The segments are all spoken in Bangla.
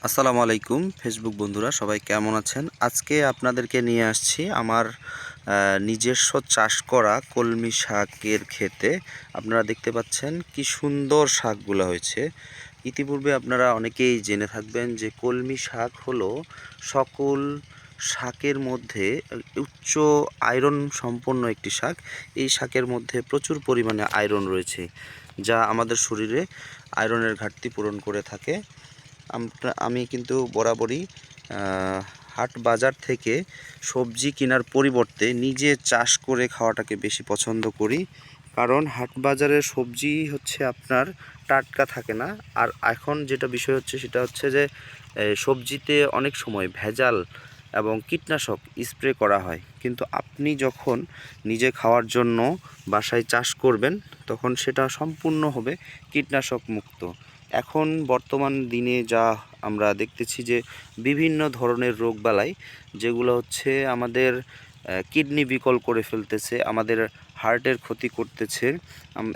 আসসালামু আলাইকুম ফেসবুক বন্ধুরা, সবাই কেমন আছেন? আজকে আপনাদেরকে নিয়ে আসছি আমার নিজস্ব চাষ করা কলমি শাকের ক্ষেতে। আপনারা দেখতে পাচ্ছেন কি সুন্দর শাকগুলো হয়েছে। ইতিপূর্বে আপনারা অনেকেই জেনে থাকবেন যে কলমি শাক হলো সকল শাকের মধ্যে উচ্চ আয়রন সম্পন্ন একটি শাক। এই শাকের মধ্যে প্রচুর পরিমাণে আয়রন রয়েছে, যা আমাদের শরীরে আয়রনের ঘাটতি পূরণ করে থাকে। আমি কিন্তু বরাবরই হাট বাজার থেকে সবজি কেনার পরিবর্তে নিজে চাষ করে খাওয়াটাকে বেশি পছন্দ করি। কারণ হাট বাজারের সবজি হচ্ছে আপনার টাটকা থাকে না। আর এখন যেটা বিষয় হচ্ছে সেটা হচ্ছে যে সবজিতে অনেক সময় ভেজাল এবং কীটনাশক স্প্রে করা হয়, কিন্তু আপনি যখন নিজে খাওয়ার জন্য বাসায় চাষ করবেন তখন সেটা সম্পূর্ণ হবে কীটনাশক মুক্ত। এখন বর্তমান দিনে যা আমরা দেখতেছি যে বিভিন্ন ধরনের রোগবালাই, যেগুলো হচ্ছে আমাদের কিডনি বিকল করে ফেলতেছে, আমাদের হার্টের ক্ষতি করতেছে।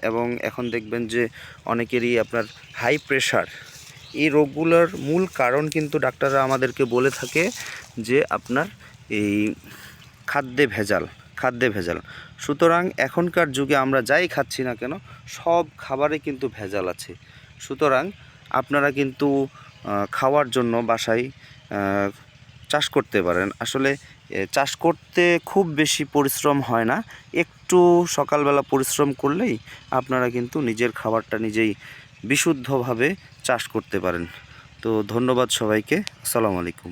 এবং এখন দেখবেন যে অনেকেরই আপনার হাই প্রেশার। এই রোগগুলোর মূল কারণ কিন্তু ডাক্তাররা আমাদেরকে বলে থাকে যে আপনার এই খাদ্যে ভেজাল। সুতরাং এখনকার যুগে আমরা যাই খাচ্ছি না কেন, সব খাবারে কিন্তু ভেজাল আছে। সুতরাং আপনারা কিন্তু খাওয়ার জন্য বাসায় চাষ করতে পারেন। আসলে চাষ করতে খুব বেশি পরিশ্রম হয় না, একটু সকালবেলা পরিশ্রম করলেই আপনারা কিন্তু নিজের খাবারটা নিজেই বিশুদ্ধভাবে চাষ করতে পারেন। তো ধন্যবাদ সবাইকে। আসসালামু আলাইকুম।